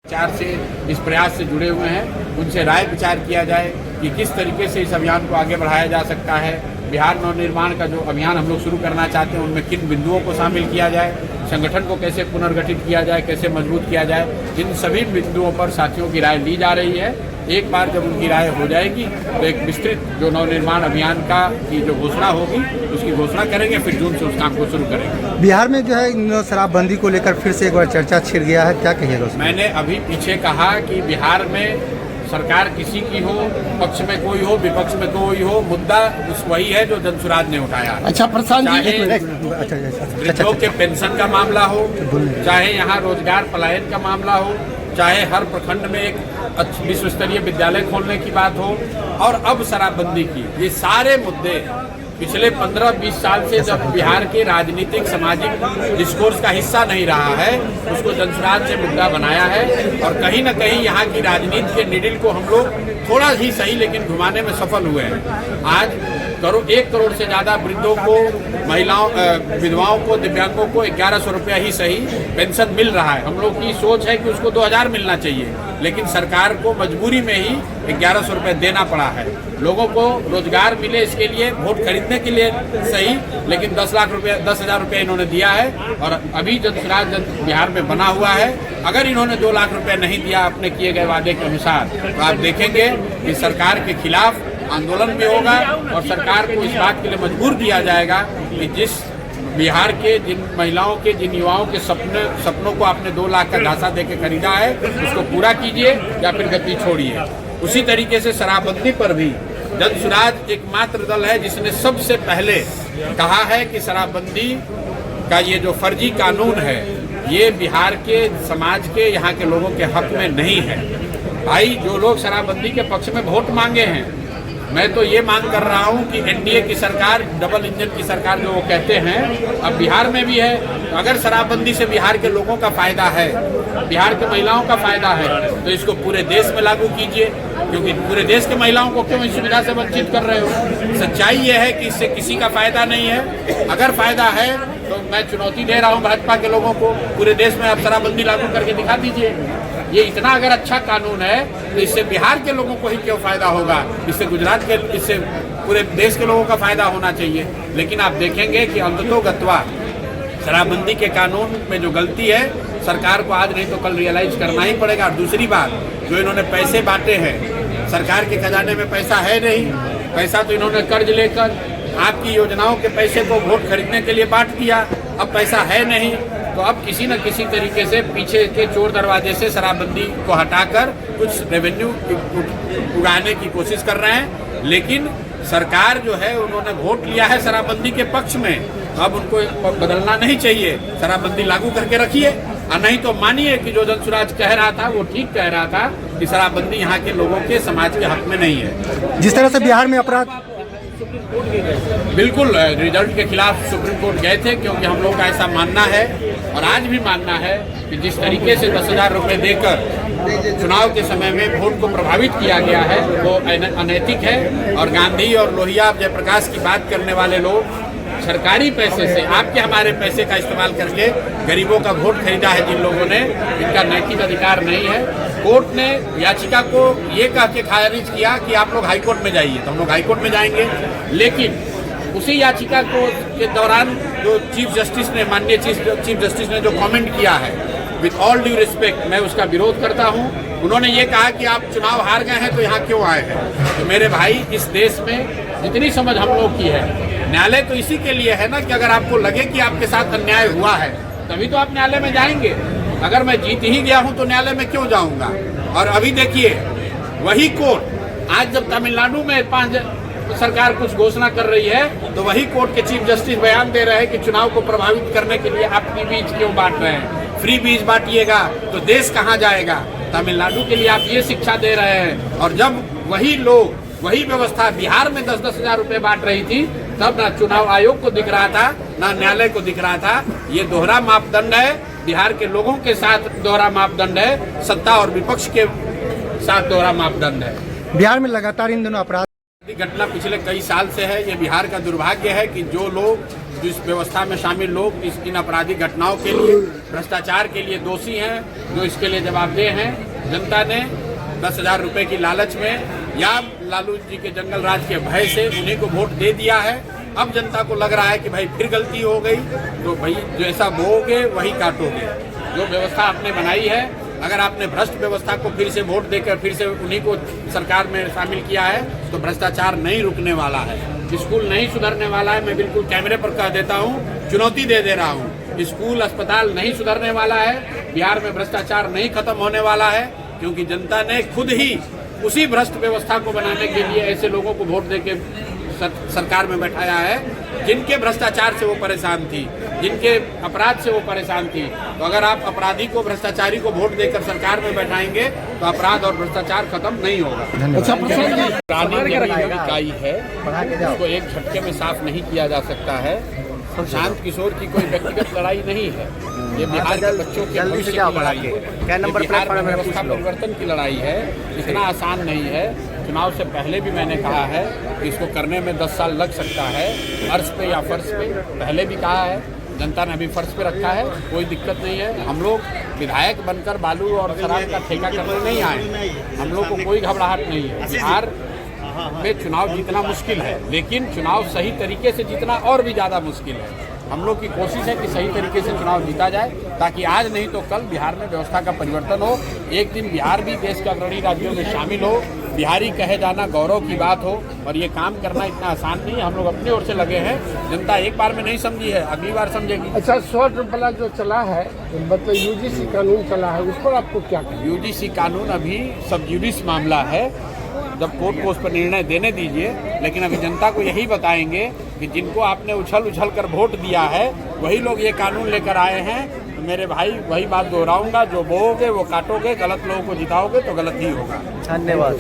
विचार से इस प्रयास से जुड़े हुए हैं, उनसे राय विचार किया जाए कि किस तरीके से इस अभियान को आगे बढ़ाया जा सकता है। बिहार नवनिर्माण का जो अभियान हम लोग शुरू करना चाहते हैं उनमें किन बिंदुओं को शामिल किया जाए, संगठन को कैसे पुनर्गठित किया जाए, कैसे मजबूत किया जाए, इन सभी बिंदुओं पर साथियों की राय ली जा रही है। एक बार जब उनकी राय हो जाएगी तो एक विस्तृत जो नवनिर्माण अभियान का की जो घोषणा होगी उसकी घोषणा करेंगे, फिर जून से उस काम को शुरू करेंगे। बिहार में जो है शराबबंदी को लेकर फिर से एक बार चर्चा छिड़ गया है, क्या कहिएगा उसमें? मैंने अभी पीछे कहा कि बिहार में सरकार किसी की हो, पक्ष में कोई हो, विपक्ष में कोई हो, मुद्दा उस वही है जो जनसुराज ने उठाया। अच्छा प्रशांत जी, वृद्धों के पेंशन का मामला हो, चाहे यहाँ रोजगार पलायन का मामला हो, चाहे हर प्रखंड में एक विश्व स्तरीय विद्यालय खोलने की बात हो, और अब शराबबंदी की, ये सारे मुद्दे पिछले 15-20 साल से जब बिहार के राजनीतिक सामाजिक डिस्कोर्स का हिस्सा नहीं रहा है, उसको जनसुराज से मुद्दा बनाया है। और कहीं न कहीं यहाँ की राजनीति के निडिल को हम लोग थोड़ा ही सही लेकिन घुमाने में सफल हुए हैं। आज 1 करोड़ से ज़्यादा वृद्धों को, महिलाओं, विधवाओं को, दिव्यांगों को 1100 रुपया ही सही पेंशन मिल रहा है। हम लोग की सोच है कि उसको 2000 मिलना चाहिए, लेकिन सरकार को मजबूरी में ही 1100 रुपये देना पड़ा है। लोगों को रोजगार मिले इसके लिए, वोट खरीदने के लिए सही, लेकिन 10,000 रुपये इन्होंने दिया है। और अभी जनसुराज बिहार में बना हुआ है, अगर इन्होंने 2 लाख रुपये नहीं दिया अपने किए गए वादे के अनुसार, तो आप देखेंगे कि सरकार के खिलाफ आंदोलन भी होगा और सरकार को इस बात के लिए मजबूर किया जाएगा कि जिस बिहार के जिन महिलाओं के, जिन युवाओं के सपनों को आपने 2 लाख का झांसा देके खरीदा है, उसको पूरा कीजिए या फिर गद्दी छोड़िए। उसी तरीके से शराबबंदी पर भी जनसुराज एकमात्र दल है जिसने सबसे पहले कहा है कि शराबबंदी का ये जो फर्जी कानून है, ये बिहार के समाज के, यहाँ के लोगों के हक में नहीं है। भाई, जो लोग शराबबंदी के पक्ष में वोट मांगे हैं, मैं तो ये मांग कर रहा हूँ कि एनडीए की सरकार, डबल इंजन की सरकार जो वो कहते हैं, अब बिहार में भी है। तो अगर शराबबंदी से बिहार के लोगों का फायदा है, बिहार के महिलाओं का फायदा है, तो इसको पूरे देश में लागू कीजिए, क्योंकि पूरे देश के महिलाओं को क्यों इस सुविधा से वंचित कर रहे हो? सच्चाई ये है कि इससे किसी का फायदा नहीं है। अगर फायदा है तो मैं चुनौती दे रहा हूँ भाजपा के लोगों को, पूरे देश में आप शराबबंदी लागू करके दिखा दीजिए। ये इतना अगर अच्छा कानून है तो इससे बिहार के लोगों को ही क्यों फायदा होगा? इससे गुजरात के, इससे पूरे देश के लोगों का फायदा होना चाहिए। लेकिन आप देखेंगे कि अंततोगत्वा शराबबंदी के कानून में जो गलती है, सरकार को आज नहीं तो कल रियलाइज करना ही पड़ेगा। और दूसरी बात, जो इन्होंने पैसे बांटे हैं, सरकार के खजाने में पैसा है नहीं, पैसा तो इन्होंने कर्ज लेकर आपकी योजनाओं के पैसे को वोट खरीदने के लिए बांट दिया। अब पैसा है नहीं, तो अब किसी न किसी तरीके से पीछे के चोर दरवाजे से शराबबंदी को हटाकर कुछ रेवेन्यू उगाने की कोशिश कर रहे हैं। लेकिन सरकार जो है, उन्होंने वोट लिया है शराबबंदी के पक्ष में, अब उनको बदलना नहीं चाहिए, शराबबंदी लागू करके रखिए। और नहीं तो मानिए कि जो जनसुराज कह रहा था वो ठीक कह रहा था कि शराबबंदी यहाँ के लोगों के, समाज के हक में नहीं है। जिस तरह से बिहार में अपराध, बिल्कुल रिजल्ट के खिलाफ सुप्रीम कोर्ट गए थे, क्योंकि हम लोग का ऐसा मानना है और आज भी मानना है कि जिस तरीके से 10,000 रुपये देकर चुनाव के समय में वोट को प्रभावित किया गया है, वो अनैतिक है। और गांधी और लोहिया जयप्रकाश की बात करने वाले लोग सरकारी पैसे से, आपके हमारे पैसे का इस्तेमाल करके गरीबों का वोट खरीदा है जिन लोगों ने, इनका नैतिक अधिकार नहीं है। कोर्ट ने याचिका को ये कह के खारिज किया कि आप लोग हाईकोर्ट में जाइए, तो हम लोग हाईकोर्ट में जाएंगे। लेकिन उसी याचिका को के दौरान जो चीफ जस्टिस ने, माननीय चीफ जस्टिस ने जो कमेंट किया है, विद ऑल ड्यू रिस्पेक्ट मैं उसका विरोध करता हूं। उन्होंने ये कहा कि आप चुनाव हार गए हैं तो यहाँ क्यों आए हैं? तो मेरे भाई, इस देश में जितनी समझ हम लोग की है, न्यायालय तो इसी के लिए है ना कि अगर आपको लगे कि आपके साथ अन्याय हुआ है तभी तो आप न्यायालय में जाएंगे। अगर मैं जीत ही गया हूं तो न्यायालय में क्यों जाऊंगा? और अभी देखिए, वही कोर्ट आज जब तमिलनाडु में सरकार कुछ घोषणा कर रही है, तो वही कोर्ट के चीफ जस्टिस बयान दे रहे हैं कि चुनाव को प्रभावित करने के लिए आप फ्री बीज क्यों बांट रहे हैं? फ्री बीज बांटिएगा तो देश कहाँ जाएगा? तमिलनाडु के लिए आप ये शिक्षा दे रहे हैं। और जब वही लोग, वही व्यवस्था बिहार में 10-10 हजार रुपये बांट रही थी, तब ना चुनाव आयोग को दिख रहा था, ना न्यायालय को दिख रहा था। ये दोहरा मापदंड है, बिहार के लोगों के साथ दोहरा मापदंड है, सत्ता और विपक्ष के साथ दोहरा मापदंड है। बिहार में लगातार इन दोनों अपराध घटना पिछले कई साल से है। ये बिहार का दुर्भाग्य है कि जो लोग जिस व्यवस्था में शामिल लोग इन आपराधिक घटनाओं के लिए, भ्रष्टाचार के लिए दोषी हैं, जो इसके लिए जवाबदेह हैं, जनता ने 10,000 रुपये की लालच में या लालू जी के जंगल राज के भय से उन्हीं को वोट दे दिया है। अब जनता को लग रहा है कि भाई फिर गलती हो गई, तो भाई जैसा बोओगे वही काटोगे। जो व्यवस्था आपने बनाई है, अगर आपने भ्रष्ट व्यवस्था को फिर से वोट देकर फिर से उन्हीं को सरकार में शामिल किया है, तो भ्रष्टाचार नहीं रुकने वाला है, स्कूल नहीं सुधरने वाला है। मैं बिल्कुल कैमरे पर कह देता हूँ, चुनौती दे रहा हूँ, स्कूल अस्पताल नहीं सुधरने वाला है, बिहार में भ्रष्टाचार नहीं खत्म होने वाला है, क्योंकि जनता ने खुद ही उसी भ्रष्ट व्यवस्था को बनाने के लिए ऐसे लोगों को वोट देके सरकार में बैठाया है जिनके भ्रष्टाचार से वो परेशान थी, जिनके अपराध से वो परेशान थी। तो अगर आप अपराधी को, भ्रष्टाचारी को वोट देकर सरकार में बैठाएंगे तो अपराध और भ्रष्टाचार खत्म नहीं होगा। अच्छा, पुरानी इकाई है, उसको एक झटके में साफ नहीं किया जा सकता है। शांत किशोर की कोई व्यक्तिगत लड़ाई नहीं है, ये बिहार के बच्चों के भविष्य की लड़ाई है, बिहार में व्यवस्था परिवर्तन की लड़ाई है। इतना आसान नहीं है। चुनाव से पहले भी मैंने कहा है कि इसको करने में 10 साल लग सकता है, अर्श पे या फर्श पे, पहले भी कहा है। जनता ने अभी फर्श पे रखा है, कोई दिक्कत नहीं है। हम लोग विधायक बनकर बालू और शराब का ठेका करने नहीं आए, हम लोग को कोई घबराहट नहीं है। बिहार में चुनाव जीतना मुश्किल है, लेकिन चुनाव सही तरीके से जीतना और भी ज़्यादा मुश्किल है। हम लोग की कोशिश है कि सही तरीके से चुनाव जीता जाए, ताकि आज नहीं तो कल बिहार में व्यवस्था का परिवर्तन हो। एक दिन बिहार भी देश के अग्रणी राज्यों में शामिल हो, बिहारी कहे जाना गौरव की बात हो। और ये काम करना इतना आसान नहीं है। हम लोग अपनी ओर से लगे हैं, जनता एक बार में नहीं समझी है, अगली बार समझेगी। अच्छा, शॉर्ट वाला जो चला है, मतलब यूजीसी कानून चला है, उस पर आपको क्या कहना? यूजीसी कानून अभी सब जुडिस मामला है, जब कोर्ट को उस पर निर्णय देने दीजिए। लेकिन अभी जनता को यही बताएंगे कि जिनको आपने उछल कर वोट दिया है, वही लोग ये कानून लेकर आए हैं। तो मेरे भाई, वही बात दोहराऊंगा, जो बोओगे वो काटोगे, गलत लोगों को जिताओगे तो गलत ही होगा। धन्यवाद।